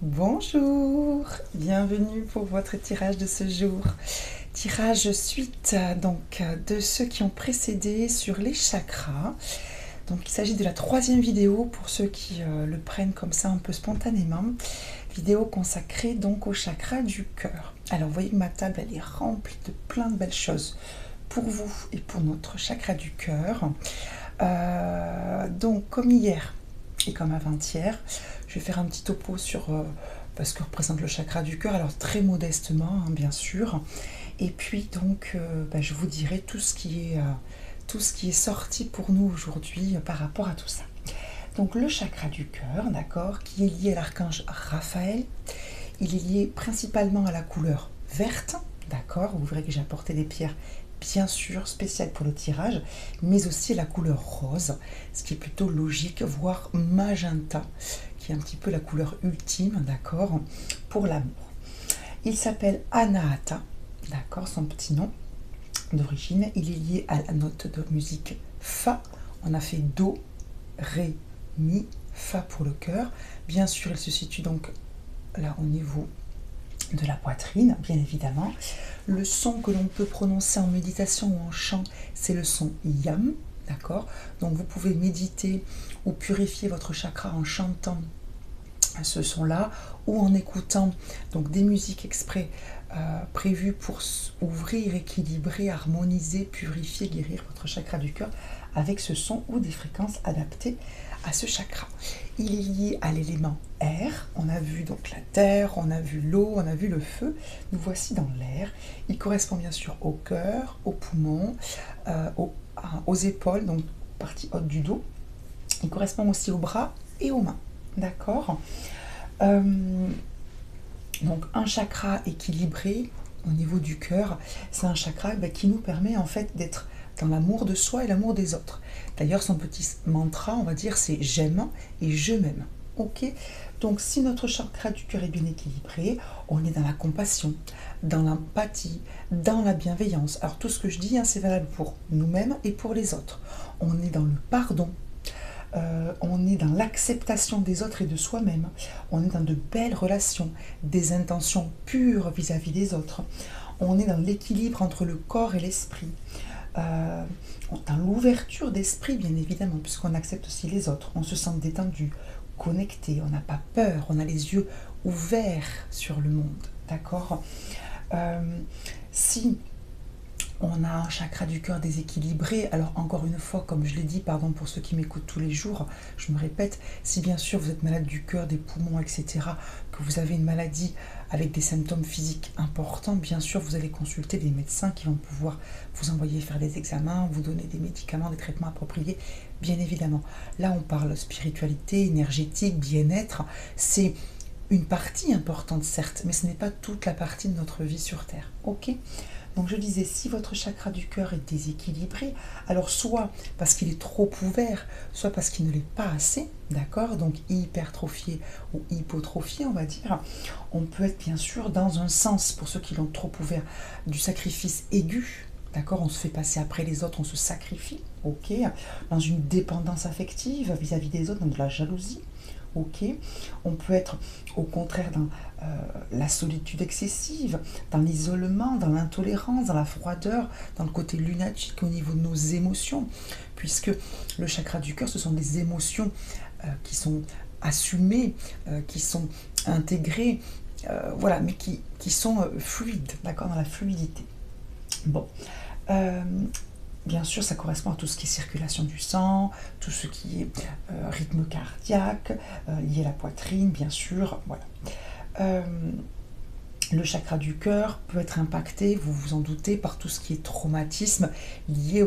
Bonjour, bienvenue pour votre tirage de ce jour. Tirage suite de ceux qui ont précédé sur les chakras. Donc il s'agit de la troisième vidéo pour ceux qui le prennent comme ça un peu spontanément. Vidéo consacrée donc au chakra du cœur. Alors vous voyez que ma table elle est remplie de plein de belles choses pour vous et pour notre chakra du cœur. Donc comme hier et comme avant-hier, je vais faire un petit topo sur ce que représente le chakra du cœur, alors très modestement hein, bien sûr, et puis donc je vous dirai tout ce qui est sorti pour nous aujourd'hui par rapport à tout ça. Donc le chakra du cœur, d'accord, qui est lié à l'archange Raphaël, il est lié principalement à la couleur verte, d'accord, vous verrez que j'ai apporté des pierres bien sûr spéciales pour le tirage, mais aussi la couleur rose, ce qui est plutôt logique, voire magenta, qui est un petit peu la couleur ultime, d'accord, pour l'amour. Il s'appelle Anahata, d'accord, son petit nom d'origine, il est lié à la note de musique Fa, on a fait Do, Ré, Mi, Fa pour le cœur, bien sûr il se situe donc là au niveau de la poitrine, bien évidemment. Le son que l'on peut prononcer en méditation ou en chant, c'est le son Yam, d'accord. Donc vous pouvez méditer ou purifier votre chakra en chantant ce son-là ou en écoutant donc des musiques exprès prévues pour ouvrir, équilibrer, harmoniser, purifier, guérir votre chakra du cœur avec ce son ou des fréquences adaptées à ce chakra. Il est lié à l'élément air. On a vu donc la terre, on a vu l'eau, on a vu le feu. Nous voici dans l'air. Il correspond bien sûr au cœur, aux poumons, aux épaules, donc partie haute du dos. Il correspond aussi aux bras et aux mains. D'accord. Donc un chakra équilibré au niveau du cœur, c'est un chakra qui nous permet en fait d'être dans l'amour de soi et l'amour des autres. D'ailleurs, son petit mantra, on va dire, c'est j'aime et je m'aime. Ok. Donc, si notre chakra du cœur est bien équilibré, on est dans la compassion, dans l'empathie, dans la bienveillance. Alors, tout ce que je dis, hein, c'est valable pour nous-mêmes et pour les autres. On est dans le pardon. On est dans l'acceptation des autres et de soi-même. On est dans de belles relations, des intentions pures vis-à-vis des autres. On est dans l'équilibre entre le corps et l'esprit. Dans l'ouverture d'esprit, bien évidemment, puisqu'on accepte aussi les autres. On se sent détendu, connecté, on n'a pas peur, on a les yeux ouverts sur le monde, d'accord. Si on a un chakra du cœur déséquilibré, alors encore une fois, comme je l'ai dit, pardon pour ceux qui m'écoutent tous les jours, je me répète, si bien sûr vous êtes malade du cœur, des poumons, etc., que vous avez une maladie avec des symptômes physiques importants, bien sûr vous allez consulter des médecins qui vont pouvoir vous envoyer faire des examens, vous donner des médicaments, des traitements appropriés, bien évidemment. Là on parle spiritualité, énergétique, bien-être, c'est une partie importante certes, mais ce n'est pas toute la partie de notre vie sur Terre, ok ? Donc je disais, si votre chakra du cœur est déséquilibré, alors soit parce qu'il est trop ouvert, soit parce qu'il ne l'est pas assez, d'accord, donc hypertrophié ou hypotrophié, on va dire, on peut être bien sûr dans un sens, pour ceux qui l'ont trop ouvert, du sacrifice aigu, d'accord, on se fait passer après les autres, on se sacrifie, ok, dans une dépendance affective vis-à-vis des autres, donc de la jalousie. Ok, on peut être au contraire dans la solitude excessive, dans l'isolement, dans l'intolérance, dans la froideur, dans le côté lunatique au niveau de nos émotions, puisque le chakra du cœur, ce sont des émotions qui sont assumées, qui sont intégrées, voilà, mais qui sont fluides, d'accord, dans la fluidité. Bon. Bien sûr, ça correspond à tout ce qui est circulation du sang, tout ce qui est rythme cardiaque, lié à la poitrine, bien sûr. Voilà. Le chakra du cœur peut être impacté, vous vous en doutez, par tout ce qui est traumatisme lié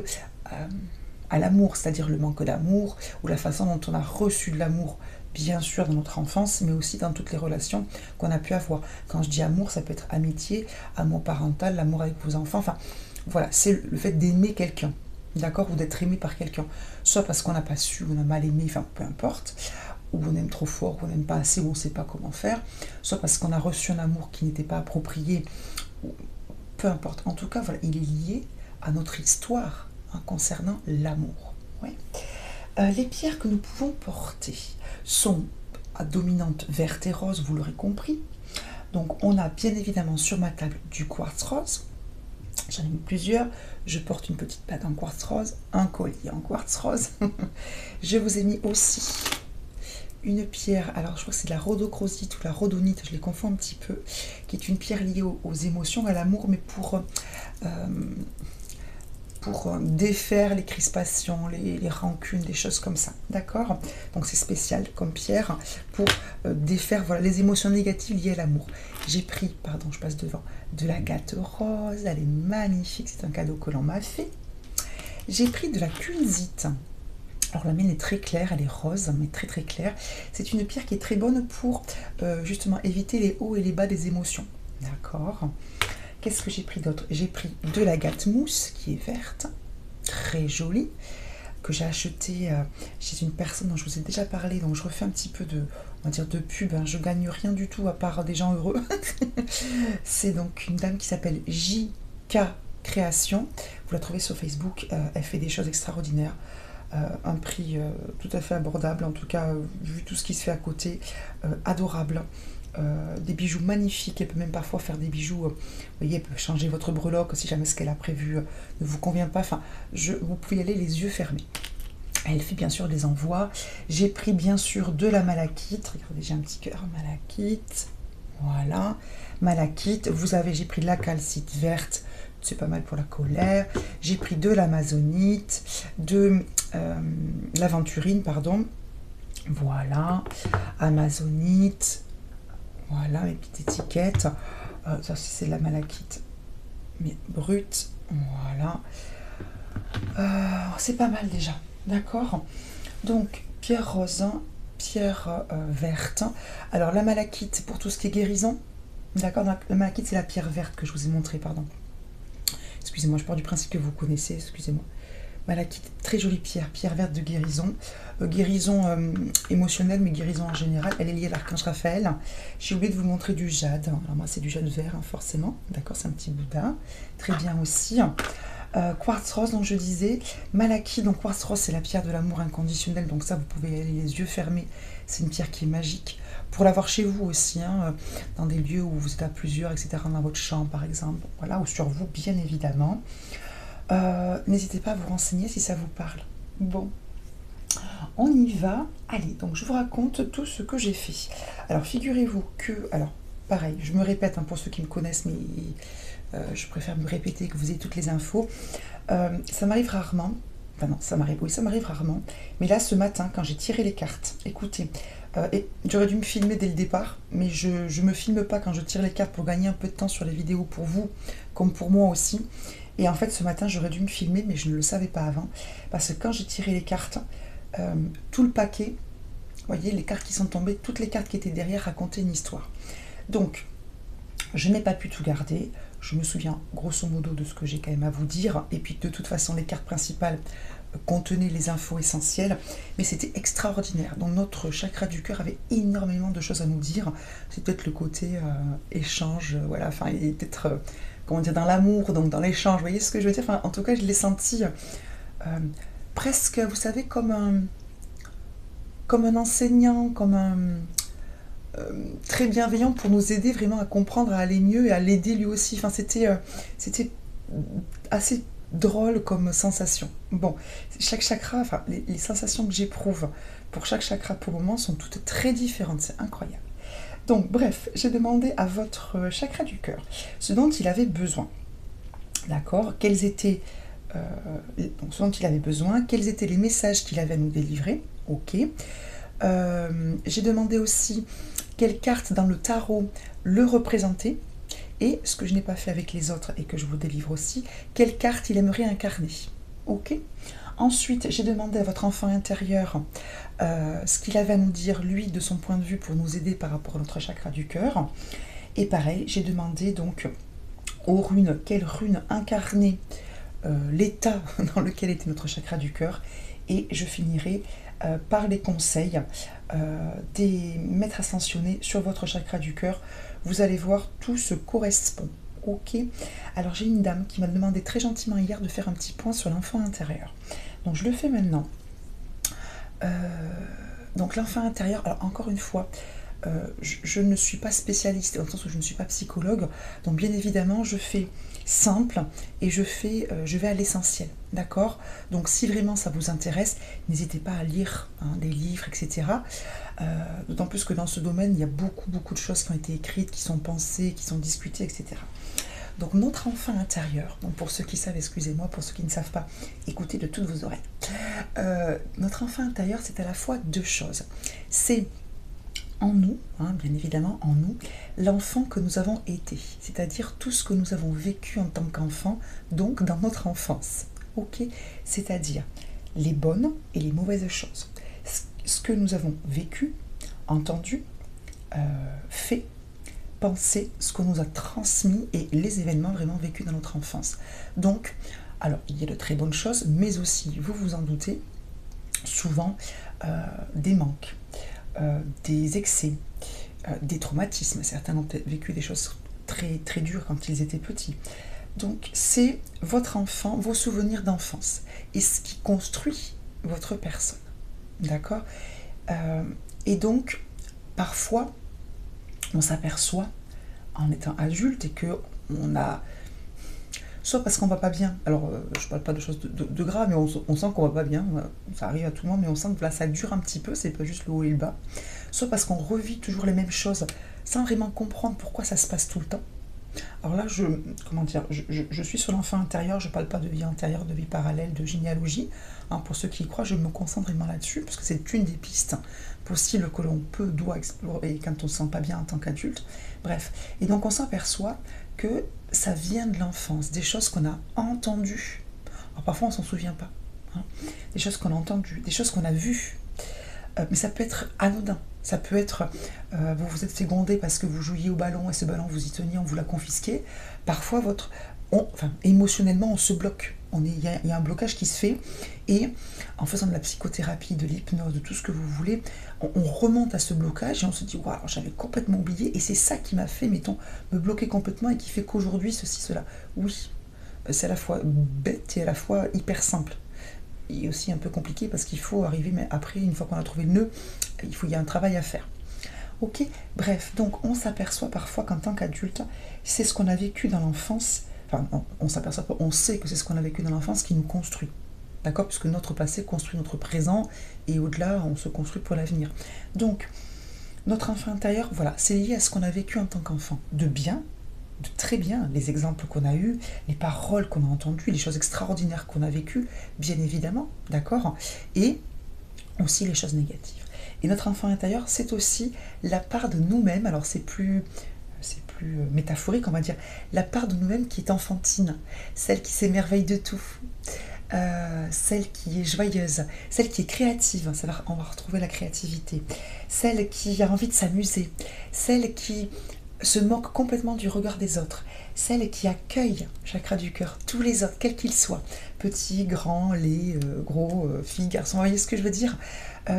à l'amour, c'est-à-dire le manque d'amour ou la façon dont on a reçu de l'amour, bien sûr, dans notre enfance, mais aussi dans toutes les relations qu'on a pu avoir. Quand je dis amour, ça peut être amitié, amour parental, l'amour avec vos enfants, enfin... Voilà, c'est le fait d'aimer quelqu'un, d'accord, ou d'être aimé par quelqu'un, soit parce qu'on n'a pas su, on a mal aimé, enfin peu importe, ou on aime trop fort, ou on n'aime pas assez, ou on ne sait pas comment faire, soit parce qu'on a reçu un amour qui n'était pas approprié, ou peu importe. En tout cas, voilà, il est lié à notre histoire hein, concernant l'amour. Ouais. Les pierres que nous pouvons porter sont à dominante verte et rose, vous l'aurez compris. Donc on a bien évidemment sur ma table du quartz rose. J'en ai mis plusieurs. Je porte une petite bague en quartz rose, un collier en quartz rose. Je vous ai mis aussi une pierre, alors je crois que c'est de la rhodochrosite ou la rhodonite, je les confonds un petit peu, qui est une pierre liée aux émotions, à l'amour, mais pour défaire les crispations, les rancunes, des choses comme ça, d'accord? Donc c'est spécial comme pierre pour défaire voilà, les émotions négatives liées à l'amour. J'ai pris, pardon, je passe devant, de l'agate rose, elle est magnifique, c'est un cadeau que l'on m'a fait. J'ai pris de la kunzite. Alors la mienne est très claire, elle est rose, mais très très claire. C'est une pierre qui est très bonne pour justement éviter les hauts et les bas des émotions. D'accord. Qu'est-ce que j'ai pris d'autre? J'ai pris de l'agate mousse qui est verte, très jolie, que j'ai acheté chez une personne dont je vous ai déjà parlé, donc je refais un petit peu de, on va dire, de pub, hein. Je gagne rien du tout à part des gens heureux. C'est donc une dame qui s'appelle JK Création. Vous la trouvez sur Facebook, elle fait des choses extraordinaires. Un prix tout à fait abordable, en tout cas vu tout ce qui se fait à côté, adorable. Des bijoux magnifiques, elle peut même parfois faire des bijoux, vous voyez, elle peut changer votre breloque si jamais ce qu'elle a prévu ne vous convient pas, enfin, vous pouvez y aller les yeux fermés. Elle fait bien sûr des envois. J'ai pris bien sûr de la malachite, regardez, j'ai un petit cœur malachite, voilà, malachite, j'ai pris de la calcite verte, c'est pas mal pour la colère. J'ai pris de l'amazonite, de l'aventurine, pardon. Voilà, amazonite. Voilà mes petites étiquettes. Ça, c'est de la malachite, mais brute. Voilà. C'est pas mal déjà. D'accord. Donc, pierre rose, pierre verte. Alors, la malachite, c'est pour tout ce qui est guérison. D'accord. La malachite, c'est la pierre verte que je vous ai montrée, pardon. Excusez-moi, je pars du principe que vous connaissez, excusez-moi. Malachite, très jolie pierre, pierre verte de guérison. Guérison émotionnelle, mais guérison en général. Elle est liée à l'archange Raphaël. J'ai oublié de vous montrer du jade. Alors moi, c'est du jade vert, hein, forcément. D'accord, c'est un petit Bouddha. Très bien aussi. Quartz rose, donc je disais. Malachite, donc quartz rose, c'est la pierre de l'amour inconditionnel. Donc ça, vous pouvez y aller les yeux fermés. C'est une pierre qui est magique. Pour l'avoir chez vous aussi, hein, dans des lieux où vous êtes à plusieurs, etc., dans votre chambre par exemple, voilà, ou sur vous bien évidemment. N'hésitez pas à vous renseigner si ça vous parle. Bon, on y va. Allez, donc je vous raconte tout ce que j'ai fait. Alors figurez-vous que, alors pareil, je me répète hein, pour ceux qui me connaissent, mais je préfère me répéter que vous ayez toutes les infos. Ça m'arrive rarement. Enfin non, ça m'arrive, oui, ça m'arrive rarement. Mais là, ce matin, quand j'ai tiré les cartes, écoutez, j'aurais dû me filmer dès le départ, mais je ne me filme pas quand je tire les cartes pour gagner un peu de temps sur les vidéos pour vous, comme pour moi aussi. Et en fait, ce matin, j'aurais dû me filmer, mais je ne le savais pas avant. Parce que quand j'ai tiré les cartes, tout le paquet, vous voyez, les cartes qui sont tombées, toutes les cartes qui étaient derrière racontaient une histoire. Donc, je n'ai pas pu tout garder. Je me souviens grosso modo de ce que j'ai quand même à vous dire. Et puis, de toute façon, les cartes principales contenaient les infos essentielles. Mais c'était extraordinaire. Donc, notre chakra du cœur avait énormément de choses à nous dire. C'est peut-être le côté échange, voilà, enfin, il est peut-être... comment dire, dans l'amour, donc dans l'échange, vous voyez ce que je veux dire, enfin, en tout cas, je l'ai senti presque, vous savez, comme un enseignant, comme un très bienveillant pour nous aider vraiment à comprendre, à aller mieux et à l'aider lui aussi. Enfin, c'était assez drôle comme sensation. Bon, chaque chakra, enfin, les sensations que j'éprouve pour chaque chakra pour le moment sont toutes très différentes, c'est incroyable. Donc, bref, j'ai demandé à votre chakra du cœur ce dont il avait besoin. D'accord? Quels étaient ce dont il avait besoin, quels étaient les messages qu'il avait à nous délivrer. Ok. J'ai demandé aussi quelle carte dans le tarot le représentait. Et ce que je n'ai pas fait avec les autres et que je vous délivre aussi, quelle carte il aimerait incarner. Ok. Ensuite, j'ai demandé à votre enfant intérieur ce qu'il avait à nous dire, lui, de son point de vue, pour nous aider par rapport à notre chakra du cœur. Et pareil, j'ai demandé donc aux runes, quelle rune incarnait l'état dans lequel était notre chakra du cœur. Et je finirai par les conseils des maîtres ascensionnés sur votre chakra du cœur. Vous allez voir, tout se correspond. Ok. Alors j'ai une dame qui m'a demandé très gentiment hier de faire un petit point sur l'enfant intérieur. Donc je le fais maintenant. Donc l'enfant intérieur, alors encore une fois, je ne suis pas spécialiste, dans le sens où je ne suis pas psychologue, donc bien évidemment je fais simple et je vais à l'essentiel, d'accord? Donc si vraiment ça vous intéresse, n'hésitez pas à lire des livres, etc. D'autant plus que dans ce domaine, il y a beaucoup de choses qui ont été écrites, qui sont pensées, qui sont discutées, etc. Donc notre enfant intérieur, donc pour ceux qui savent, excusez-moi, pour ceux qui ne savent pas, écoutez de toutes vos oreilles. Notre enfant intérieur, c'est à la fois deux choses. C'est en nous, bien évidemment en nous, l'enfant que nous avons été, c'est-à-dire tout ce que nous avons vécu en tant qu'enfant, donc dans notre enfance. Ok? C'est-à-dire les bonnes et les mauvaises choses. Ce que nous avons vécu, entendu, fait, pensé, ce qu'on nous a transmis et les événements vraiment vécus dans notre enfance. Donc, alors il y a de très bonnes choses, mais aussi, vous vous en doutez, souvent des manques, des excès, des traumatismes. Certains ont peut-être vécu des choses très dures quand ils étaient petits. Donc c'est votre enfant, vos souvenirs d'enfance et ce qui construit votre personne. D'accord? Et donc parfois on s'aperçoit en étant adulte et que on a soit parce qu'on va pas bien, alors je parle pas de choses de grave, mais on sent qu'on va pas bien, ça arrive à tout le monde, mais on sent que là ça dure un petit peu, c'est pas juste le haut et le bas, soit parce qu'on revit toujours les mêmes choses sans vraiment comprendre pourquoi ça se passe tout le temps. Alors là, je suis sur l'enfant intérieur, je parle pas de vie antérieure, de vie parallèle, de généalogie, pour ceux qui y croient, je me concentre vraiment là-dessus, parce que c'est une des pistes possibles que l'on doit explorer quand on se sent pas bien en tant qu'adulte, bref, et donc on s'aperçoit que ça vient de l'enfance, des choses qu'on a entendues. Alors parfois on s'en souvient pas, des choses qu'on a entendues, des choses qu'on a vues, mais ça peut être anodin. Ça peut être, vous vous êtes fait gronder parce que vous jouiez au ballon et ce ballon vous y teniez, on vous l'a confisqué. Parfois, émotionnellement, on se bloque. Il y a un blocage qui se fait et en faisant de la psychothérapie, de l'hypnose, de tout ce que vous voulez, on remonte à ce blocage et on se dit waouh, j'avais complètement oublié et c'est ça qui m'a fait, mettons, me bloquer complètement et qui fait qu'aujourd'hui, ceci, cela. Oui, c'est à la fois bête et à la fois hyper simple. Et aussi un peu compliqué parce qu'il faut arriver, mais après, une fois qu'on a trouvé le nœud, il y a un travail à faire. Ok, bref, donc on s'aperçoit parfois qu'en tant qu'adulte, c'est ce qu'on a vécu dans l'enfance, enfin on s'aperçoit pas, on sait que c'est ce qu'on a vécu dans l'enfance qui nous construit. D'accord? Puisque notre passé construit notre présent et au-delà, on se construit pour l'avenir. Donc, notre enfant intérieur, voilà, c'est lié à ce qu'on a vécu en tant qu'enfant. De bien, de très bien, les exemples qu'on a eus, les paroles qu'on a entendues, les choses extraordinaires qu'on a vécues, bien évidemment, d'accord? Et aussi les choses négatives. Et notre enfant intérieur, c'est aussi la part de nous-mêmes, alors c'est plus métaphorique, on va dire, la part de nous-mêmes qui est enfantine, celle qui s'émerveille de tout, celle qui est joyeuse, celle qui est créative, on va retrouver la créativité, celle qui a envie de s'amuser, celle qui se moque complètement du regard des autres, celle qui accueille, chakra du cœur, tous les autres, quels qu'ils soient, petits, grands, laids, gros, filles, garçons, vous voyez ce que je veux dire,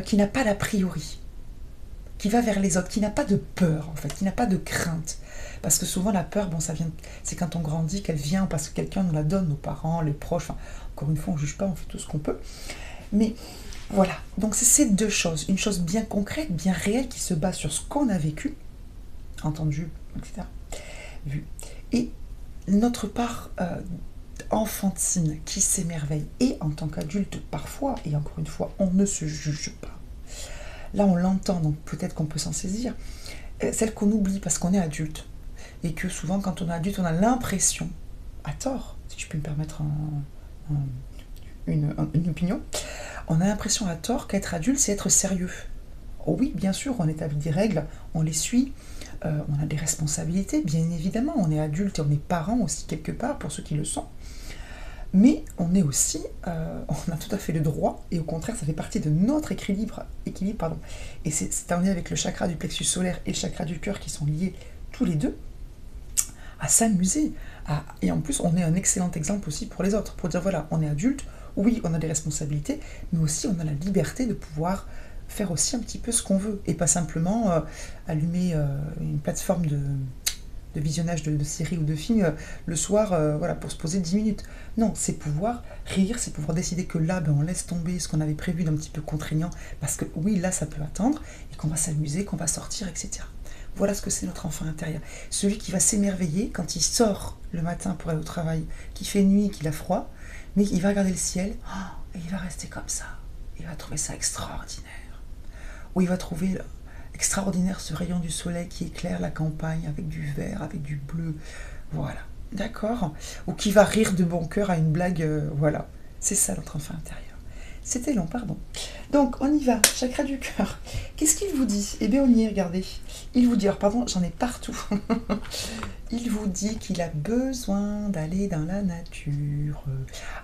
qui n'a pas d'a priori, qui va vers les autres, qui n'a pas de peur en fait, qui n'a pas de crainte. Parce que souvent la peur, c'est quand on grandit qu'elle vient parce que quelqu'un nous la donne, nos parents, les proches, encore une fois on ne juge pas, on fait tout ce qu'on peut. Mais voilà, donc c'est ces deux choses, une chose bien concrète, bien réelle, qui se base sur ce qu'on a vécu, entendu, etc., vu, et notre part enfantine qui s'émerveille, et en tant qu'adulte parfois, et encore une fois, on ne se juge pas. Là on l'entend, donc peut-être qu'on peut s'en saisir, celle qu'on oublie parce qu'on est adulte, et que souvent quand on est adulte, on a l'impression, à tort, si je puis me permettre une opinion, on a l'impression à tort qu'être adulte, c'est être sérieux. Oh oui, bien sûr, on établit des règles, on les suit, on a des responsabilités, bien évidemment, on est adulte et on est parent aussi quelque part, pour ceux qui le sont, mais on est aussi, on a tout à fait le droit, et au contraire, ça fait partie de notre équilibre, et c'est en lien avec le chakra du plexus solaire et le chakra du cœur qui sont liés tous les deux, à s'amuser, et en plus, on est un excellent exemple aussi pour les autres, pour dire voilà, on est adulte, oui, on a des responsabilités, mais aussi on a la liberté de pouvoir faire aussi un petit peu ce qu'on veut, et pas simplement allumer une plateforme de visionnage de séries ou de films le soir, voilà, pour se poser 10 minutes. Non, c'est pouvoir rire, c'est pouvoir décider que là, ben, on laisse tomber ce qu'on avait prévu d'un petit peu contraignant, parce que oui, là, ça peut attendre, et qu'on va s'amuser, qu'on va sortir, etc. Voilà ce que c'est notre enfant intérieur. Celui qui va s'émerveiller quand il sort le matin pour aller au travail, qu'il fait nuit, qu'il a froid, mais il va regarder le ciel, et il va rester comme ça. Il va trouver ça extraordinaire. Ou il va trouver extraordinaire ce rayon du soleil qui éclaire la campagne avec du vert, avec du bleu. Voilà, d'accord. Ou qui va rire de bon cœur à une blague, voilà. C'est ça notre enfant intérieur. C'était long, pardon. Donc, on y va, chakra du cœur. Qu'est-ce qu'il vous dit? Eh bien, on y est, regardez. Il vous dit, alors pardon, j'en ai partout. Il vous dit qu'il a besoin d'aller dans la nature.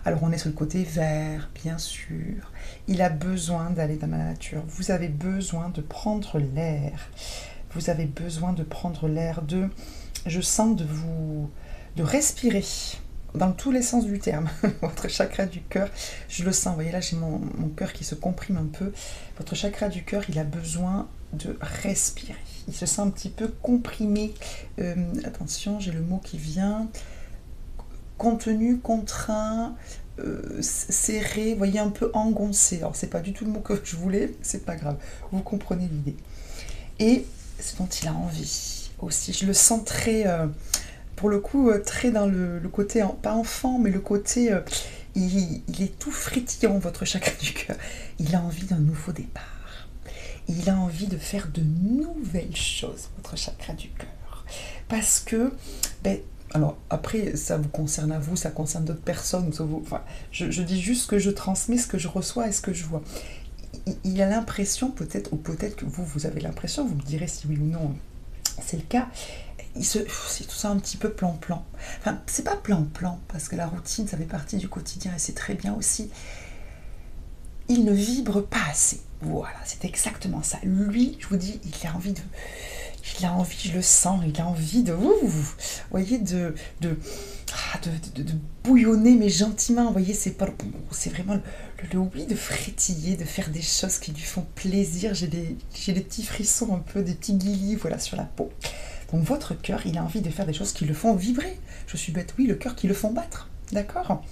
Alors, on est sur le côté vert, bien sûr. Il a besoin d'aller dans la nature. Vous avez besoin de prendre l'air. Vous avez besoin de prendre l'air, je sens de respirer. Dans tous les sens du terme, votre chakra du cœur, je le sens, vous voyez là j'ai mon cœur qui se comprime un peu, votre chakra du cœur il a besoin de respirer, il se sent un petit peu comprimé, attention j'ai le mot qui vient, contenu, contraint, serré, vous voyez un peu engoncé, alors c'est pas du tout le mot que je voulais, c'est pas grave, vous comprenez l'idée, et ce dont il a envie aussi, je le sens très... pour le coup, très dans le côté, pas enfant, mais le côté, il est tout frétillant, votre chakra du cœur. Il a envie d'un nouveau départ. Il a envie de faire de nouvelles choses, votre chakra du cœur. Parce que, ben, alors après, ça vous concerne à vous, ça concerne d'autres personnes, enfin, je dis juste ce que je transmets, ce que je reçois et ce que je vois. Il a l'impression, peut-être, ou peut-être que vous avez l'impression, vous me direz si oui ou non, c'est le cas, c'est tout ça un petit peu plan-plan. Enfin, c'est pas plan-plan, parce que la routine, ça fait partie du quotidien et c'est très bien aussi. Il ne vibre pas assez. Voilà, c'est exactement ça. Lui, je vous dis, il a envie, je le sens, il a envie de, vous voyez, de bouillonner, mais gentiment. Vous voyez, c'est vraiment le oui de frétiller, de faire des choses qui lui font plaisir. J'ai des petits frissons un peu, des petits guillis, voilà, sur la peau. Donc votre cœur, il a envie de faire des choses qui le font vibrer. Je suis bête, oui, le cœur qui le font battre. D'accord,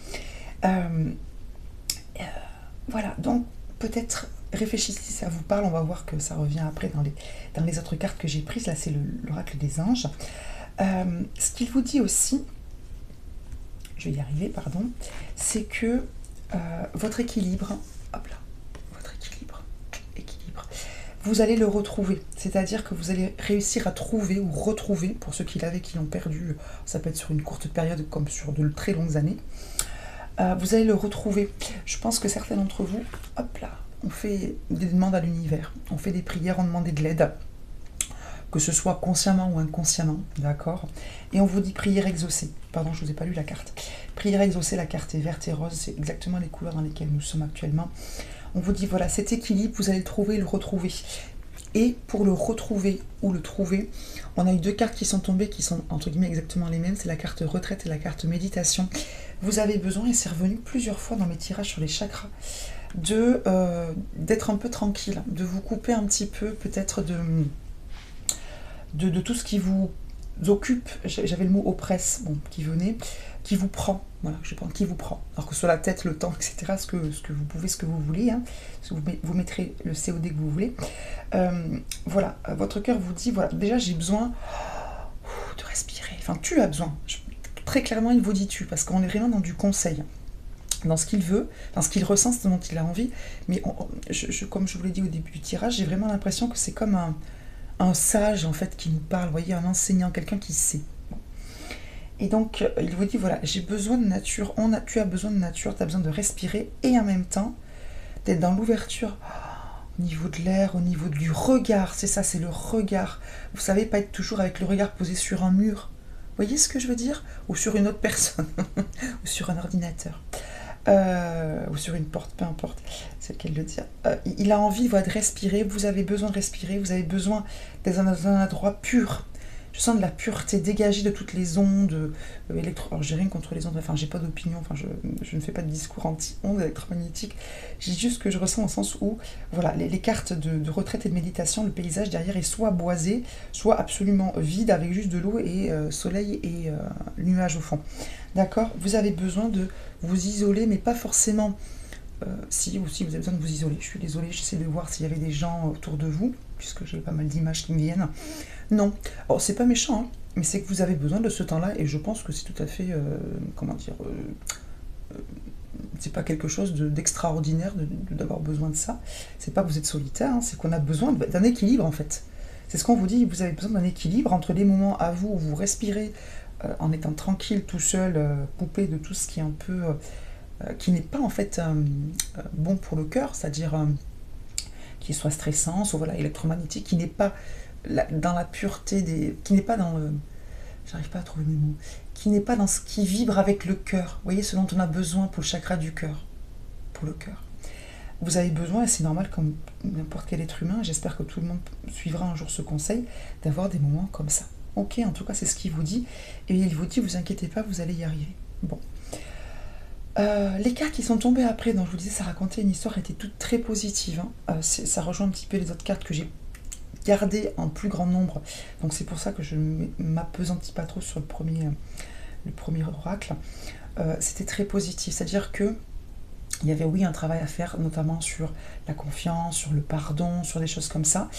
voilà, donc peut-être réfléchissez si ça vous parle. On va voir que ça revient après dans les autres cartes que j'ai prises. Là, c'est l'oracle des anges. Ce qu'il vous dit aussi, je vais y arriver, pardon, c'est que votre équilibre, hop là, votre équilibre, vous allez le retrouver, c'est-à-dire que vous allez réussir à trouver ou retrouver, pour ceux qui l'ont perdu, ça peut être sur une courte période comme sur de très longues années, vous allez le retrouver. Je pense que certains d'entre vous, hop là, on fait des demandes à l'univers, on fait des prières, on demande de l'aide, que ce soit consciemment ou inconsciemment, d'accord, et on vous dit prière exaucée. Pardon, je ne vous ai pas lu la carte. Prière exaucée, la carte est verte et rose, c'est exactement les couleurs dans lesquelles nous sommes actuellement. On vous dit, voilà, cet équilibre, vous allez le trouver, le retrouver. Et pour le retrouver ou le trouver, on a eu deux cartes qui sont tombées, qui sont entre guillemets exactement les mêmes, c'est la carte retraite et la carte méditation. Vous avez besoin, et c'est revenu plusieurs fois dans mes tirages sur les chakras, d'être un peu tranquille, de vous couper un petit peu peut-être de tout ce qui vous occupe, j'avais le mot oppresse, bon, qui venait, qui vous prend, voilà, je pense, qui vous prend, alors que ce soit la tête, le temps, etc., ce que vous pouvez, ce que vous voulez, hein, vous mettrez le COD que vous voulez, voilà, votre cœur vous dit, voilà, déjà j'ai besoin de respirer, enfin tu as besoin, très clairement il vous dit tu, parce qu'on est vraiment dans du conseil, dans ce qu'il veut, dans ce qu'il ressent, ce dont il a envie, mais comme je vous l'ai dit au début du tirage, j'ai vraiment l'impression que c'est comme un sage en fait qui nous parle, vous voyez, un enseignant, quelqu'un qui sait. Et donc il vous dit voilà, j'ai besoin de nature, tu as besoin de nature, tu as besoin de respirer et en même temps d'être dans l'ouverture au niveau de l'air, au niveau du regard, c'est ça, c'est le regard. Vous savez, pas être toujours avec le regard posé sur un mur, vous voyez ce que je veux dire, ou sur une autre personne, ou sur un ordinateur. Ou sur une porte, peu importe, c'est lequel le dire. Il a envie, voilà, de respirer, vous avez besoin de respirer, vous avez besoin d'être dans un endroit pur. je sens de la pureté dégagée de toutes les ondes alors j'ai rien contre les ondes, enfin j'ai pas d'opinion, enfin je ne fais pas de discours anti-ondes électromagnétiques, j'ai juste ce que je ressens au sens où, voilà, les cartes de retraite et de méditation, le paysage derrière est soit boisé, soit absolument vide avec juste de l'eau et soleil et nuages au fond. D'accord? Vous avez besoin de vous isoler, mais pas forcément... si aussi vous avez besoin de vous isoler. Je suis désolée, j'essaie de voir s'il y avait des gens autour de vous, puisque j'ai pas mal d'images qui me viennent. Non, alors c'est pas méchant, hein, mais c'est que vous avez besoin de ce temps-là, et je pense que c'est tout à fait, comment dire, c'est pas quelque chose d'extraordinaire d'avoir besoin de ça. C'est pas que vous êtes solitaire, hein, c'est qu'on a besoin d'un équilibre en fait. C'est ce qu'on vous dit, vous avez besoin d'un équilibre entre les moments à vous où vous respirez en étant tranquille, tout seul, coupé de tout ce qui est un peu... qui n'est pas en fait bon pour le cœur, c'est-à-dire qui soit stressant, soit voilà, électromagnétique, qui n'est pas dans la pureté qui n'est pas dans le... J'arrive pas à trouver mes mots. Qui n'est pas dans ce qui vibre avec le cœur. Vous voyez, ce dont on a besoin pour le chakra du cœur. Pour le cœur. Vous avez besoin, et c'est normal comme n'importe quel être humain, j'espère que tout le monde suivra un jour ce conseil, d'avoir des moments comme ça. Ok, en tout cas, c'est ce qu'il vous dit. Et il vous dit, vous inquiétez pas, vous allez y arriver. Bon. Les cartes qui sont tombées après, dont je vous disais, ça racontait une histoire, étaient toutes très positives. Hein. Ça rejoint un petit peu les autres cartes que j'ai gardées en plus grand nombre. Donc c'est pour ça que je ne m'appesantis pas trop sur le premier oracle. C'était très positif, c'est-à-dire que il y avait oui un travail à faire, notamment sur la confiance, sur le pardon, sur des choses comme ça.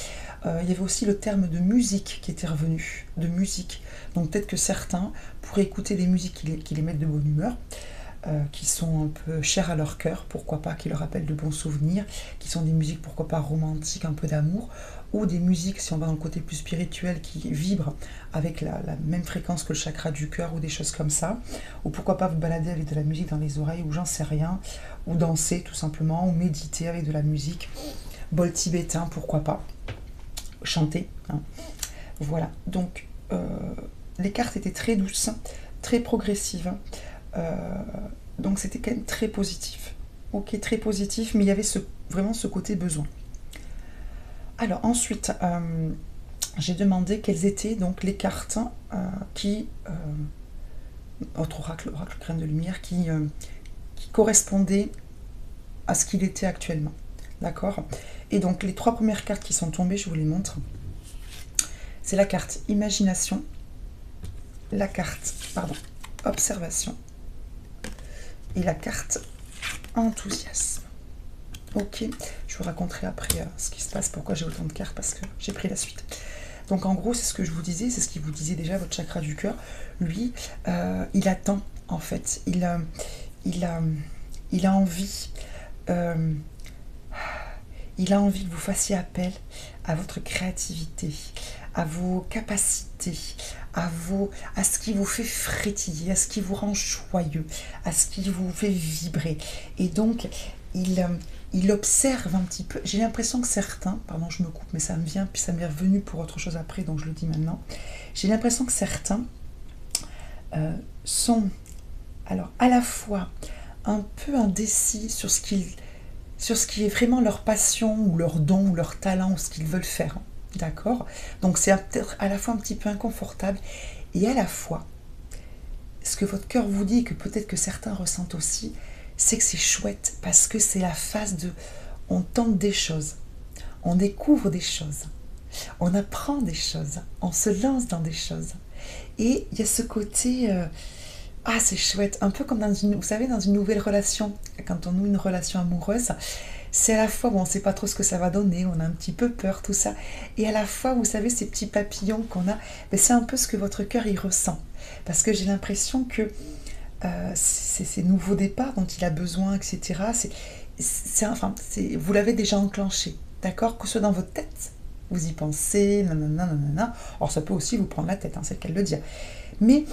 Il y avait aussi le terme de musique qui était revenu, de musique. Donc peut-être que certains pourraient écouter des musiques qui les mettent de bonne humeur. Qui sont un peu chères à leur cœur, pourquoi pas, qui leur rappellent de bons souvenirs, qui sont des musiques, pourquoi pas, romantiques, un peu d'amour, ou des musiques, si on va dans le côté plus spirituel, qui vibrent avec la même fréquence que le chakra du cœur, ou des choses comme ça, ou pourquoi pas vous balader avec de la musique dans les oreilles, ou j'en sais rien, ou danser tout simplement, ou méditer avec de la musique, bol tibétain, pourquoi pas, chanter, hein. Voilà, donc les cartes étaient très douces, très progressives, donc c'était quand même très positif. Ok, très positif, mais il y avait vraiment ce côté besoin. Alors ensuite, j'ai demandé quelles étaient donc les cartes autre oracle crème de lumière, qui correspondaient à ce qu'il était actuellement. D'accord? Et donc les 3 premières cartes qui sont tombées, je vous les montre. C'est la carte imagination, la carte, observation, et la carte enthousiasme. Ok, je vous raconterai après ce qui se passe, pourquoi j'ai autant de cartes, parce que j'ai pris la suite. Donc en gros, c'est ce que je vous disais, c'est ce qu'il vous disait déjà, votre chakra du cœur. Lui, il attend, en fait. Il a envie... il a envie que vous fassiez appel à votre créativité, à vos capacités, à ce qui vous fait frétiller, à ce qui vous rend joyeux, à ce qui vous fait vibrer. Et donc, il observe un petit peu. J'ai l'impression que certains, pardon, je me coupe, mais ça me vient, puis ça m'est revenu pour autre chose après, donc je le dis maintenant. J'ai l'impression que certains sont, alors, à la fois un peu indécis sur ce qui est vraiment leur passion, ou leur don, ou leur talent, ou ce qu'ils veulent faire. D'accord? Donc c'est peut-être à la fois un petit peu inconfortable, et à la fois, ce que votre cœur vous dit, et que peut-être que certains ressentent aussi, c'est que c'est chouette, parce que c'est la phase de... On tente des choses, on découvre des choses, on apprend des choses, on se lance dans des choses. Et il y a ce côté... ah, c'est chouette, un peu comme vous savez, dans une nouvelle relation, quand on noue une relation amoureuse, c'est à la fois, bon, on ne sait pas trop ce que ça va donner, on a un petit peu peur, tout ça, et à la fois, vous savez, ces petits papillons qu'on a, ben, c'est un peu ce que votre cœur y ressent, parce que j'ai l'impression que c'est ces nouveaux départs dont il a besoin, etc., vous l'avez déjà enclenché, d'accord, que ce soit dans votre tête, vous y pensez, nanana, nanana, alors ça peut aussi vous prendre la tête, hein, c'est le cas de le dire, mais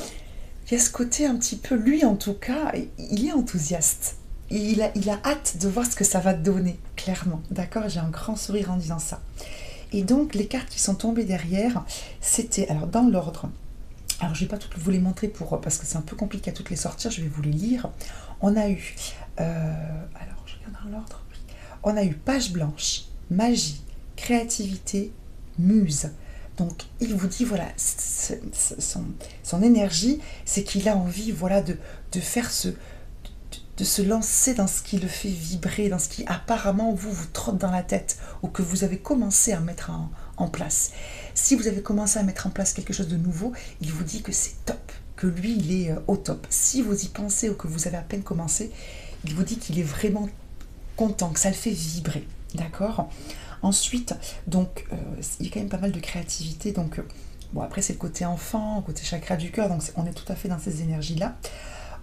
il y a ce côté un petit peu, lui en tout cas, il est enthousiaste. Et il a hâte de voir ce que ça va donner, clairement. D'accord? J'ai un grand sourire en disant ça. Et donc, les cartes qui sont tombées derrière, c'était, alors dans l'ordre, alors je ne vais pas toutes vous les montrer parce que c'est un peu compliqué à toutes les sortir, je vais vous les lire. On a eu, alors je regarde dans l'ordre, on a eu page blanche, magie, créativité, muse. Donc, il vous dit, voilà, son énergie, c'est qu'il a envie, voilà, de faire de se lancer dans ce qui le fait vibrer, dans ce qui apparemment vous trotte dans la tête, ou que vous avez commencé à mettre en place. Si vous avez commencé à mettre en place quelque chose de nouveau, il vous dit que c'est top, que lui, il est au top. Si vous y pensez ou que vous avez à peine commencé, il vous dit qu'il est vraiment content, que ça le fait vibrer, d'accord? Ensuite, donc, il y a quand même pas mal de créativité, donc, bon, après, c'est le côté enfant, le côté chakra du cœur, donc on est tout à fait dans ces énergies-là.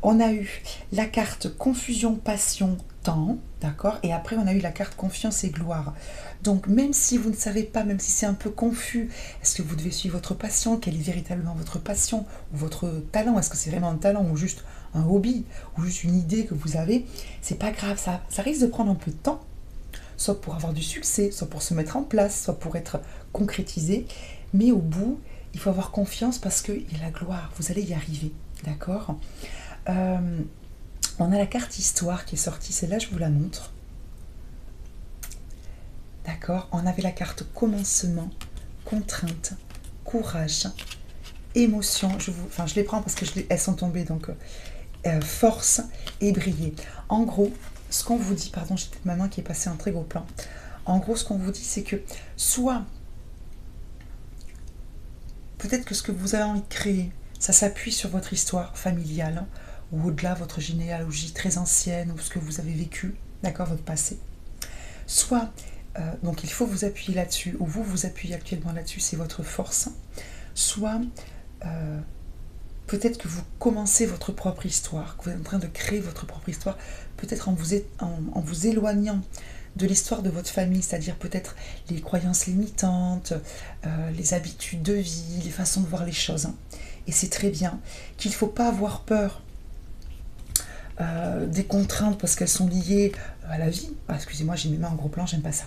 On a eu la carte confusion, passion, temps, d'accord? Et après, on a eu la carte confiance et gloire. Donc, même si vous ne savez pas, même si c'est un peu confus, est-ce que vous devez suivre votre passion? Quelle est véritablement votre passion ou votre talent? Est-ce que c'est vraiment un talent ou juste un hobby ou juste une idée que vous avez? C'est pas grave, ça risque de prendre un peu de temps, soit pour avoir du succès, soit pour se mettre en place, soit pour être concrétisé. Mais au bout, il faut avoir confiance parce qu'il y a la gloire, vous allez y arriver, d'accord? On a la carte histoire qui est sortie, celle-là je vous la montre. D'accord? On avait la carte commencement, contrainte, courage, émotion. Je les prends parce que elles sont tombées, donc force et briller. En gros, ce qu'on vous dit, pardon, j'ai peut-être ma main qui est passée en très gros plan. En gros, ce qu'on vous dit, c'est que soit peut-être que ce que vous avez envie de créer, ça s'appuie sur votre histoire familiale, ou au-delà, votre généalogie très ancienne, ou ce que vous avez vécu, d'accord, votre passé. Soit, donc il faut vous appuyer là-dessus, ou vous vous appuyez actuellement là-dessus, c'est votre force. Soit, peut-être que vous commencez votre propre histoire, que vous êtes en train de créer votre propre histoire, peut-être en vous éloignant de l'histoire de votre famille, c'est-à-dire peut-être les croyances limitantes, les habitudes de vie, les façons de voir les choses. Et c'est très bien, qu'il ne faut pas avoir peur des contraintes parce qu'elles sont liées à la vie. Ah, excusez-moi, j'ai mis mes mains en gros plan, j'aime pas ça.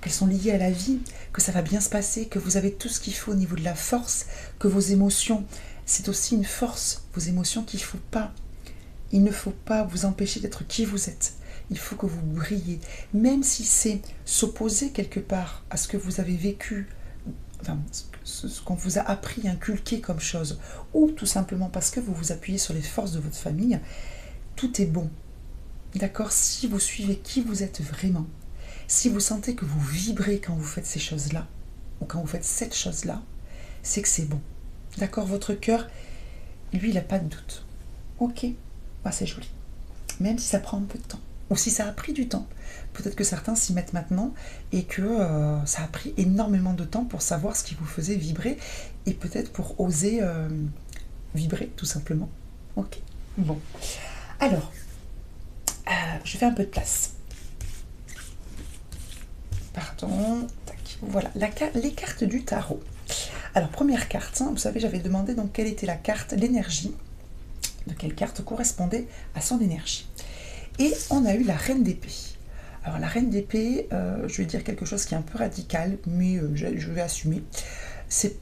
Qu'elles sont liées à la vie, que ça va bien se passer, que vous avez tout ce qu'il faut au niveau de la force, que vos émotions, c'est aussi une force, vos émotions il ne faut pas vous empêcher d'être qui vous êtes. Il faut que vous brillez, même si c'est s'opposer quelque part à ce que vous avez vécu, enfin, ce qu'on vous a appris, inculqué comme chose, ou tout simplement parce que vous vous appuyez sur les forces de votre famille. Tout est bon, d'accord? Si vous suivez qui vous êtes vraiment, si vous sentez que vous vibrez quand vous faites ces choses-là, ou quand vous faites cette chose-là, c'est que c'est bon, d'accord? Votre cœur, lui, il n'a pas de doute. Ok, bah, c'est joli, même si ça prend un peu de temps, ou si ça a pris du temps. Peut-être que certains s'y mettent maintenant, et que ça a pris énormément de temps pour savoir ce qui vous faisait vibrer, et peut-être pour oser vibrer, tout simplement. Ok, bon. Alors, je fais un peu de place. Pardon. Tac. Voilà, les cartes du tarot. Alors, première carte, vous savez, j'avais demandé donc quelle était la carte, l'énergie, de quelle carte correspondait à son énergie. Et on a eu la reine d'épée. Alors, la reine d'épée, je vais dire quelque chose qui est un peu radical, mais je vais assumer. C'est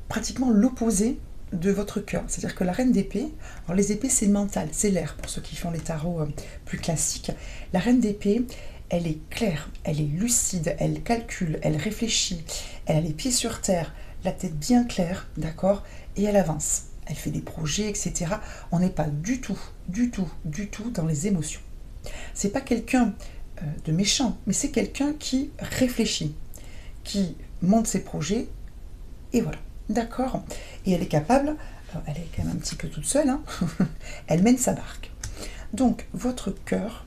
pratiquement l'opposé de votre cœur, c'est-à-dire que la reine d'épée, alors les épées c'est mental, c'est l'air pour ceux qui font les tarots plus classiques. La reine d'épée, elle est claire, elle est lucide, elle calcule, elle réfléchit, elle a les pieds sur terre, la tête bien claire, d'accord, et elle avance, elle fait des projets, etc. On n'est pas du tout dans les émotions. C'est pas quelqu'un de méchant, mais c'est quelqu'un qui réfléchit, qui monte ses projets, et voilà. D'accord. Et elle est capable, elle est quand même un petit peu toute seule, hein, elle mène sa barque. Donc, votre cœur,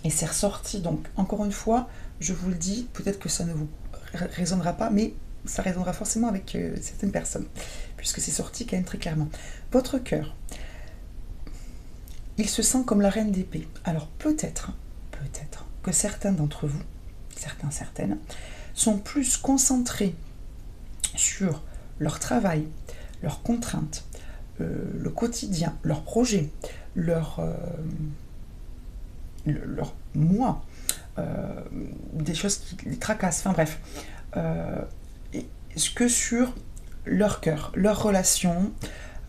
et c'est ressorti, donc, encore une fois, je vous le dis, peut-être que ça ne vous résonnera pas, mais ça résonnera forcément avec certaines personnes, puisque c'est sorti quand même très clairement. Votre cœur, il se sent comme la reine d'épée. Alors, peut-être que certains d'entre vous, certaines, sont plus concentrés sur leur travail, leurs contraintes, le quotidien, leurs projets, leur moi, des choses qui les tracassent, enfin bref, que sur leur cœur, leur relation,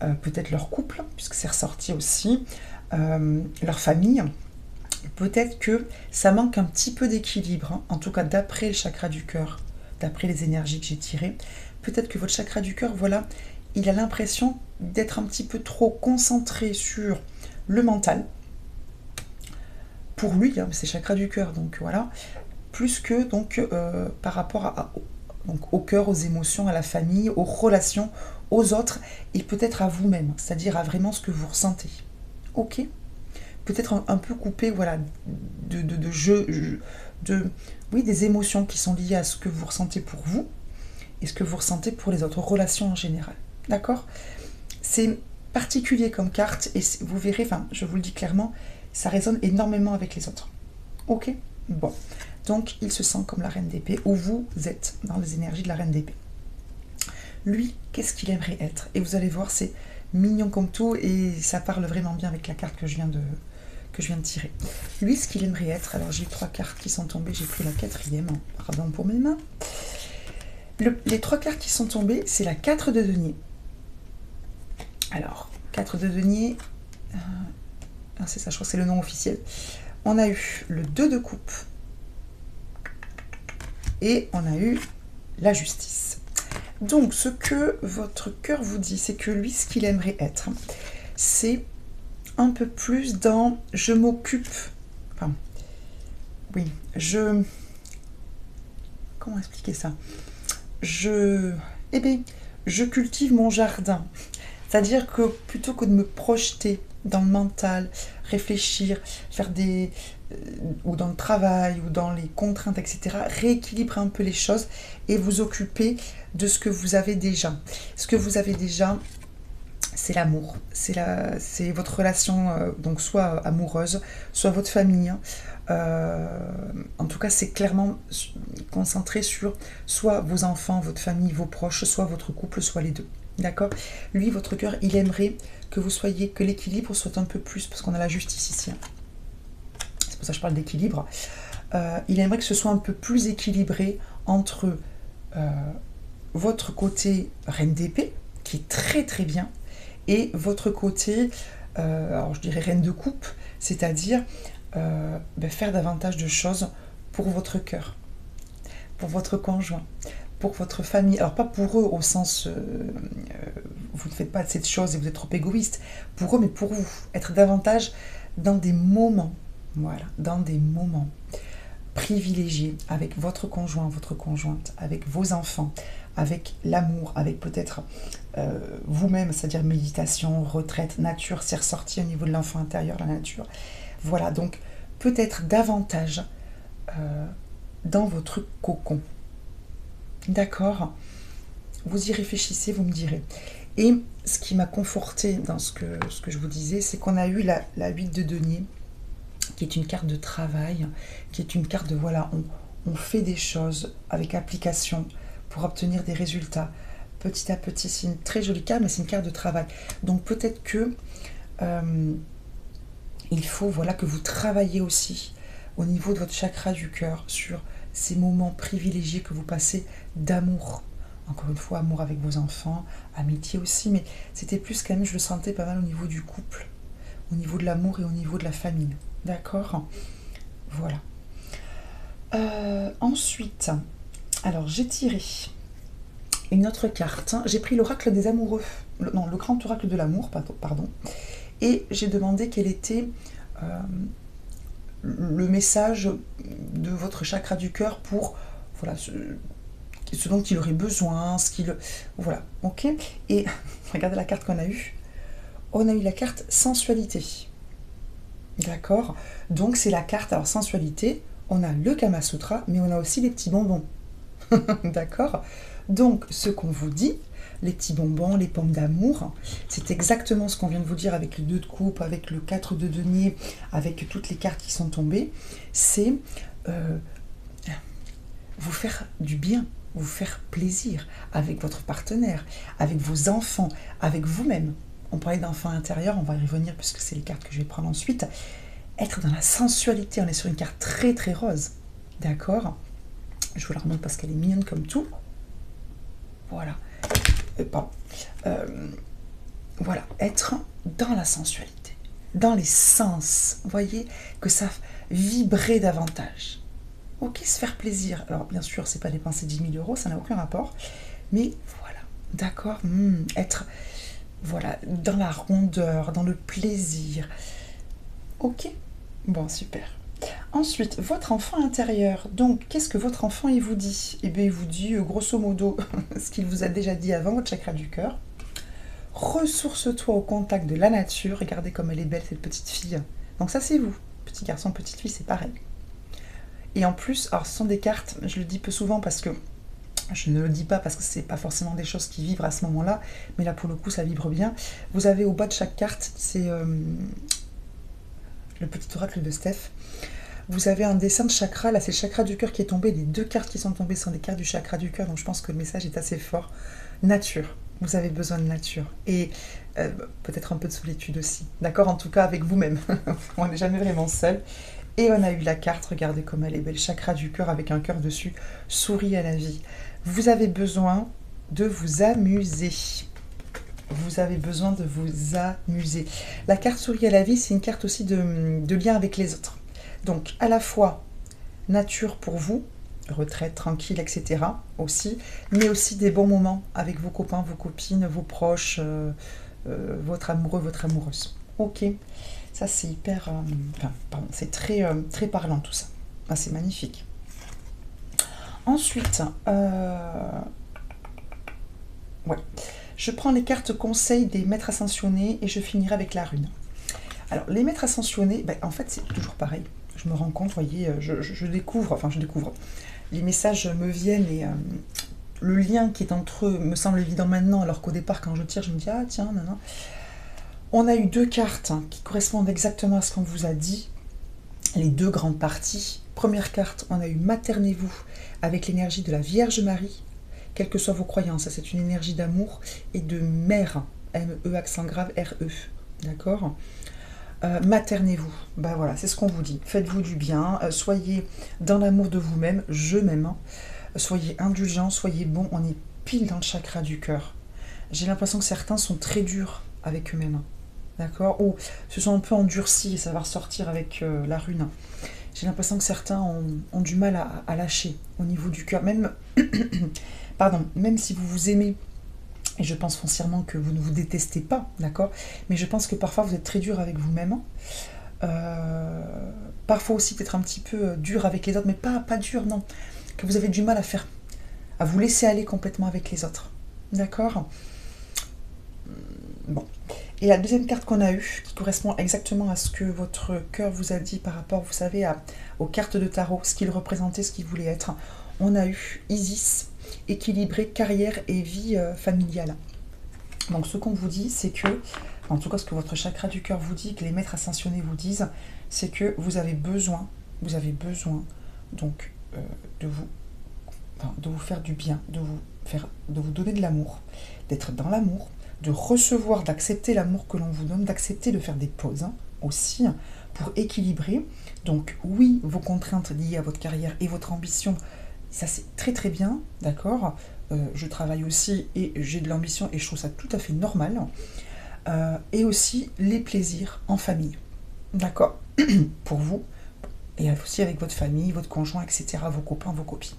peut-être leur couple, puisque c'est ressorti aussi, leur famille. Peut-être que ça manque un petit peu d'équilibre, hein, en tout cas d'après le chakra du cœur, d'après les énergies que j'ai tirées. Peut-être que votre chakra du cœur, voilà, il a l'impression d'être un petit peu trop concentré sur le mental. Pour lui, hein, c'est chakra du cœur, donc voilà, plus que donc par rapport donc, au cœur, aux émotions, à la famille, aux relations, aux autres, et peut-être à vous-même, c'est-à-dire à vraiment ce que vous ressentez. Ok. Peut-être un peu coupé, voilà, oui, des émotions qui sont liées à ce que vous ressentez pour vous et ce que vous ressentez pour les autres, relations en général. D'accord? C'est particulier comme carte et vous verrez, enfin, je vous le dis clairement, ça résonne énormément avec les autres. Ok? Bon. Donc, il se sent comme la reine d'épée, ou vous êtes dans les énergies de la reine d'épée. Lui, qu'est-ce qu'il aimerait être? Et vous allez voir, c'est mignon comme tout, et ça parle vraiment bien avec la carte que je viens de tirer. Lui, ce qu'il aimerait être, alors j'ai 3 cartes qui sont tombées, j'ai pris la 4e, pardon pour mes mains. Les 3 cartes qui sont tombées, c'est la 4 de denier. Alors, 4 de denier, c'est ça, je crois que c'est le nom officiel. On a eu le 2 de coupe, et on a eu la justice. Donc, ce que votre cœur vous dit, c'est que lui, ce qu'il aimerait être, c'est un peu plus dans je m'occupe. Enfin, oui, comment expliquer ça? Eh bien, je cultive mon jardin. C'est-à-dire que plutôt que de me projeter dans le mental, réfléchir, faire ou dans le travail, ou dans les contraintes, etc., rééquilibrer un peu les choses et vous occuper de ce que vous avez déjà. Ce que vous avez déjà, c'est l'amour, c'est votre relation, donc soit amoureuse, soit votre famille. En tout cas, c'est clairement concentré sur soit vos enfants, votre famille, vos proches, soit votre couple, soit les deux. D'accord? Lui, votre cœur, il aimerait que vous soyez, que l'équilibre soit un peu plus, parce qu'on a la justice ici. C'est pour ça que je parle d'équilibre. Il aimerait que ce soit un peu plus équilibré entre votre côté reine d'épée, qui est très très bien, et votre côté, alors je dirais reine de coupe, c'est-à-dire faire davantage de choses pour votre cœur, pour votre conjoint, pour votre famille. Alors pas pour eux au sens, vous ne faites pas cette chose et vous êtes trop égoïste, pour eux, mais pour vous, être davantage dans des moments, voilà, dans des moments privilégiés avec votre conjoint, votre conjointe, avec vos enfants, avec l'amour, avec peut-être vous-même, c'est-à-dire méditation, retraite, nature, c'est ressorti au niveau de l'enfant intérieur, la nature. Voilà, donc peut-être davantage dans votre cocon. D'accord? Vous y réfléchissez, vous me direz. Et ce qui m'a conforté dans ce que je vous disais, c'est qu'on a eu la 8 de denier, qui est une carte de travail, qui est une carte de, voilà, on fait des choses avec application pour obtenir des résultats. Petit à petit, c'est une très jolie carte, mais c'est une carte de travail. Donc peut-être que il faut, voilà, que vous travaillez aussi au niveau de votre chakra du cœur sur ces moments privilégiés que vous passez d'amour. Encore une fois, amour avec vos enfants, amitié aussi, mais c'était plus quand même, je le sentais pas mal au niveau du couple, au niveau de l'amour et au niveau de la famille. D'accord? Voilà. Ensuite, alors j'ai tiré une autre carte. J'ai pris l'oracle des amoureux, le grand oracle de l'amour, pardon, et j'ai demandé quel était le message de votre chakra du cœur pour, voilà, ce dont il aurait besoin, voilà, ok. Et regardez la carte qu'on a eue. On a eu la carte sensualité. D'accord? Donc c'est la carte, alors sensualité, on a le Kama Sutra, mais on a aussi les petits bonbons. D'accord? Donc ce qu'on vous dit, les petits bonbons, les pommes d'amour, c'est exactement ce qu'on vient de vous dire avec le 2 de coupe, avec le 4 de denier, avec toutes les cartes qui sont tombées, c'est vous faire du bien, vous faire plaisir avec votre partenaire, avec vos enfants, avec vous-même. On parlait d'enfant intérieur, on va y revenir puisque c'est les cartes que je vais prendre ensuite. Être dans la sensualité, on est sur une carte très très rose. D'accord? Je vous la remonte parce qu'elle est mignonne comme tout. Voilà. Voilà, être dans la sensualité, dans les sens. Vous voyez que ça vibrait davantage. Ok, se faire plaisir. Alors bien sûr, c'est pas dépenser 10 000 euros, ça n'a aucun rapport. Mais voilà, D'accord. Être, voilà, dans la rondeur, dans le plaisir. Ok. Bon, super. Ensuite, votre enfant intérieur. Donc, qu'est-ce que votre enfant, il vous dit? Eh bien, il vous dit, grosso modo, ce qu'il vous a déjà dit avant, votre chakra du cœur. Ressource-toi au contact de la nature. Regardez comme elle est belle, cette petite fille. Donc ça, c'est vous. Petit garçon, petite fille, c'est pareil. Et en plus, alors ce sont des cartes, je le dis peu souvent parce que je ne le dis pas parce que c'est pas forcément des choses qui vibrent à ce moment-là, mais là pour le coup ça vibre bien. Vous avez au bas de chaque carte, c'est le petit oracle de Steph. Vous avez un dessin de chakra, là c'est le chakra du cœur qui est tombé, les deux cartes qui sont tombées sont des cartes du chakra du cœur, donc je pense que le message est assez fort. Nature, vous avez besoin de nature, et peut-être un peu de solitude aussi, d'accord? En tout cas avec vous-même, on n'est jamais vraiment seul. Et on a eu la carte, regardez comme elle est belle, chakra du cœur avec un cœur dessus, souris à la vie. Vous avez besoin de vous amuser. Vous avez besoin de vous amuser. La carte souris à la vie, c'est une carte aussi de lien avec les autres. Donc, à la fois nature pour vous, retraite tranquille, etc. aussi, mais aussi des bons moments avec vos copains, vos copines, vos proches, votre amoureux, votre amoureuse. Ok, ça c'est hyper... c'est très, très parlant tout ça. Ah, c'est magnifique. Ensuite, ouais. Je prends les cartes conseils des maîtres ascensionnés et je finirai avec la rune. Alors, les maîtres ascensionnés, en fait, c'est toujours pareil. Je me rends compte, vous voyez, je découvre. Les messages me viennent et le lien qui est entre eux me semble évident maintenant, alors qu'au départ, quand je tire, je me dis, ah tiens, non. On a eu deux cartes qui correspondent exactement à ce qu'on vous a dit. Les deux grandes parties. Première carte, on a eu maternez-vous avec l'énergie de la Vierge Marie. Quelles que soient vos croyances, c'est une énergie d'amour et de mère, M-E accent grave R-E, d'accord? Maternez-vous, voilà, c'est ce qu'on vous dit. Faites-vous du bien, soyez dans l'amour de vous-même, je m'aime, soyez indulgents, soyez bons, on est pile dans le chakra du cœur. J'ai l'impression que certains sont très durs avec eux-mêmes, d'accord? Ou se sont un peu endurcis, et ça va ressortir avec la rune. J'ai l'impression que certains ont du mal à lâcher au niveau du cœur, même... même si vous vous aimez, et je pense foncièrement que vous ne vous détestez pas, d'accord? Mais je pense que parfois vous êtes très dur avec vous-même. Parfois aussi peut-être un petit peu dur avec les autres, mais pas dur, non. Que vous avez du mal à vous laisser aller complètement avec les autres. D'accord? Bon. Et la deuxième carte qu'on a eue, qui correspond exactement à ce que votre cœur vous a dit par rapport, vous savez, aux cartes de tarot, ce qu'il représentait, ce qu'il voulait être. On a eu Isis, équilibré carrière et vie familiale. Donc ce qu'on vous dit, c'est que, en tout cas ce que votre chakra du cœur vous dit, que les maîtres ascensionnés vous disent, c'est que vous avez besoin donc de vous faire du bien, de vous donner de l'amour, d'être dans l'amour, de recevoir, d'accepter l'amour que l'on vous donne, d'accepter de faire des pauses aussi pour équilibrer. Donc oui, vos contraintes liées à votre carrière et votre ambition, ça c'est très très bien, d'accord? Je travaille aussi et j'ai de l'ambition et je trouve ça tout à fait normal. Et aussi les plaisirs en famille, d'accord? Pour vous, et aussi avec votre famille, votre conjoint, etc., vos copains, vos copines.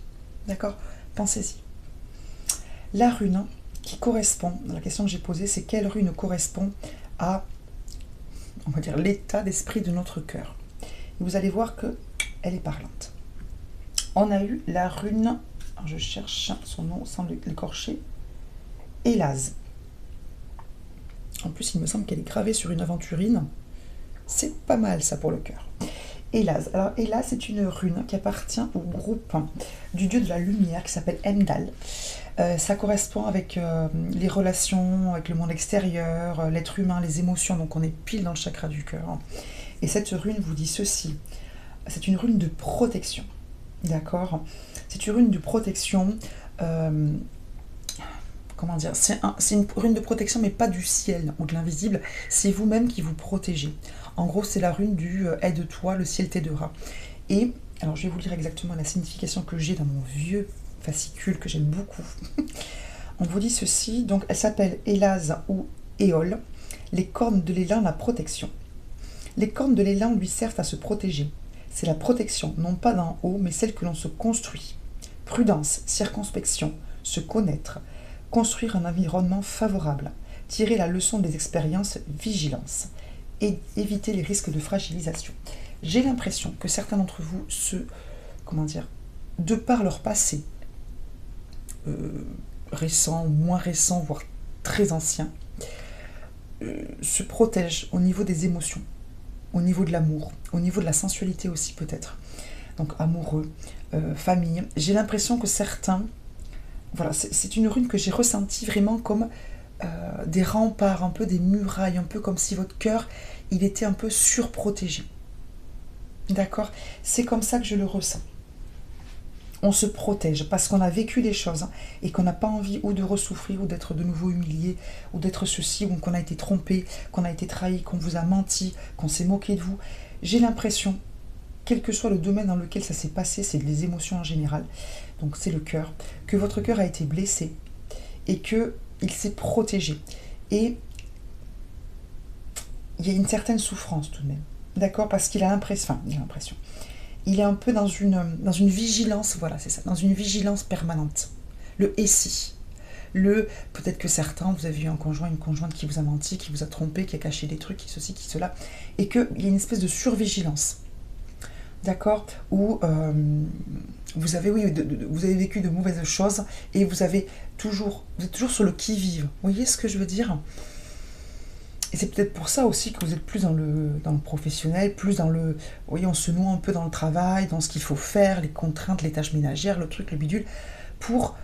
D'accord? Pensez-y. La rune qui correspond, la question que j'ai posée, c'est quelle rune correspond à, on va dire, l'état d'esprit de notre cœur. Et vous allez voir qu'elle est parlante. On a eu la rune, je cherche son nom sans l'écorcher, Élase. En plus, il me semble qu'elle est gravée sur une aventurine. C'est pas mal ça pour le cœur. Élase. Alors Élase, c'est une rune qui appartient au groupe du dieu de la lumière qui s'appelle Heimdall. Ça correspond avec les relations, avec le monde extérieur, l'être humain, les émotions. Donc on est pile dans le chakra du cœur. Et cette rune vous dit ceci. C'est une rune de protection. D'accord? C'est une rune de protection. Comment dire? C'est une rune de protection, mais pas du ciel ou de l'invisible. C'est vous-même qui vous protégez. En gros, c'est la rune du aide-toi, le ciel t'aidera. Et, alors je vais vous lire exactement la signification que j'ai dans mon vieux fascicule que j'aime beaucoup. On vous dit ceci, donc elle s'appelle Élase ou Éole. Les cornes de l'élan, la protection. Les cornes de l'élan lui servent à se protéger. C'est la protection, non pas d'en haut, mais celle que l'on se construit. Prudence, circonspection, se connaître, construire un environnement favorable, tirer la leçon des expériences, vigilance, et éviter les risques de fragilisation. J'ai l'impression que certains d'entre vous comment dire, de par leur passé, récent, moins récent, voire très ancien, se protègent au niveau des émotions, au niveau de l'amour, au niveau de la sensualité aussi peut-être. Donc amoureux, famille. J'ai l'impression que certains, voilà, c'est une rune que j'ai ressentie vraiment comme des remparts, un peu des murailles, un peu comme si votre cœur, il était un peu surprotégé. D'accord? C'est comme ça que je le ressens. On se protège parce qu'on a vécu des choses et qu'on n'a pas envie ou de ressouffrir ou d'être de nouveau humilié ou d'être ceci ou qu'on a été trompé, qu'on a été trahi, qu'on vous a menti, qu'on s'est moqué de vous. J'ai l'impression, quel que soit le domaine dans lequel ça s'est passé, c'est les émotions en général, donc c'est le cœur, que votre cœur a été blessé et qu'il s'est protégé. Et il y a une certaine souffrance tout de même, d'accord? Parce qu'il a l'impression, il est un peu dans une vigilance, voilà, c'est ça, dans une vigilance permanente. Le et si. Peut-être que certains, vous avez eu un conjoint, une conjointe qui vous a menti, qui vous a trompé, qui a caché des trucs, qui ceci, qui cela, et qu'il y a une espèce de survigilance. D'accord? Où vous avez vécu de mauvaises choses et vous êtes toujours sur le qui-vive. Vous voyez ce que je veux dire? Et c'est peut-être pour ça aussi que vous êtes plus dans le professionnel, plus dans le... Vous voyez, on se noie un peu dans le travail, dans ce qu'il faut faire, les contraintes, les tâches ménagères, le truc, le bidule, pour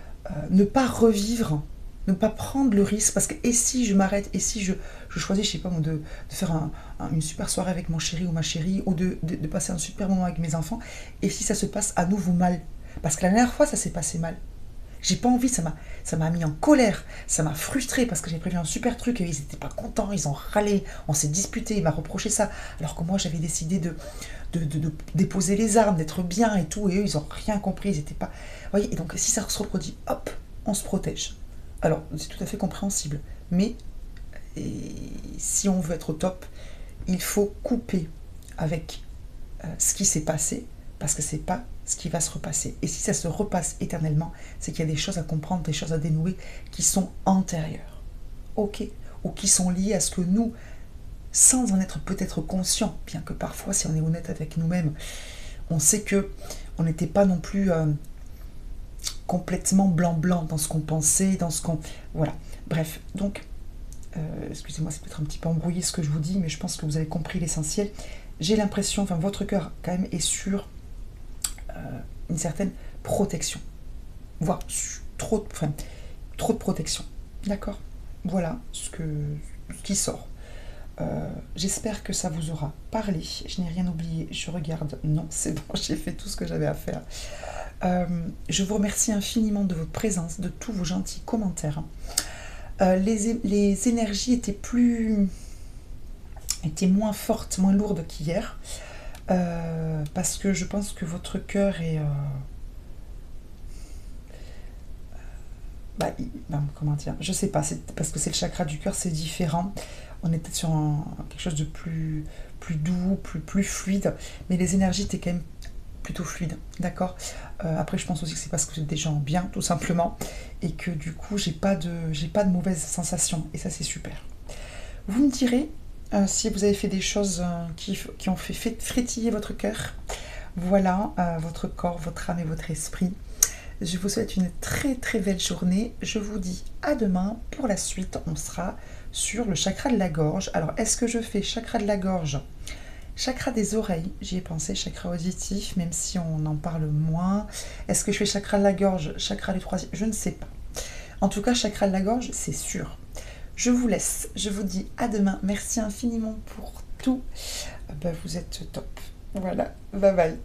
ne pas revivre, ne pas prendre le risque. Parce que, et si je m'arrête, et si je choisis, je sais pas, de faire une super soirée avec mon chéri ou ma chérie, ou de passer un super moment avec mes enfants, et si ça se passe à nouveau mal? Parce que la dernière fois, ça s'est passé mal. J'ai pas envie, ça m'a mis en colère, ça m'a frustré parce que j'ai prévu un super truc et ils étaient pas contents, ils ont râlé, on s'est disputé, il m'a reproché ça, alors que moi j'avais décidé de déposer les armes, d'être bien et tout, et eux ils ont rien compris, ils étaient pas... Vous voyez, et donc si ça se reproduit, hop, on se protège. Alors c'est tout à fait compréhensible, mais si on veut être au top, il faut couper avec ce qui s'est passé, parce que c'est pas ce qui va se repasser. Et si ça se repasse éternellement, c'est qu'il y a des choses à comprendre, des choses à dénouer qui sont antérieures. Ok? Ou qui sont liées à ce que nous, sans en être peut-être conscients, bien que parfois, si on est honnête avec nous-mêmes, on sait que on n'était pas non plus complètement blanc-blanc dans ce qu'on pensait, dans ce qu'on... Voilà. Bref, donc, excusez-moi, c'est peut-être un petit peu embrouillé ce que je vous dis, mais je pense que vous avez compris l'essentiel. J'ai l'impression, enfin, votre cœur, quand même, est sur une certaine protection, voire trop de protection. D'accord? Voilà ce qui sort. J'espère que ça vous aura parlé. Je n'ai rien oublié. Je regarde. Non, c'est bon, j'ai fait tout ce que j'avais à faire. Je vous remercie infiniment de votre présence, de tous vos gentils commentaires. Les énergies étaient moins fortes, moins lourdes qu'hier. Parce que je pense que votre cœur est... comment dire? Je sais pas, c'est parce que c'est le chakra du cœur, c'est différent. On est peut-être sur quelque chose de plus doux, plus fluide, mais les énergies étaient quand même plutôt fluides, d'accord? Après, je pense aussi que c'est parce que vous êtes des gens bien, tout simplement, et que du coup, j'ai pas de mauvaises sensations, et ça, c'est super. Vous me direz si vous avez fait des choses qui ont fait frétiller votre cœur, voilà, votre corps, votre âme et votre esprit. Je vous souhaite une très très belle journée. Je vous dis à demain. Pour la suite, on sera sur le chakra de la gorge. Alors, est-ce que je fais chakra de la gorge, chakra des oreilles? J'y ai pensé, chakra auditif, même si on en parle moins. Est-ce que je fais chakra de la gorge, chakra du troisième? Je ne sais pas. En tout cas, chakra de la gorge, c'est sûr. Je vous laisse, je vous dis à demain. Merci infiniment pour tout. Vous êtes top. Voilà, bye bye.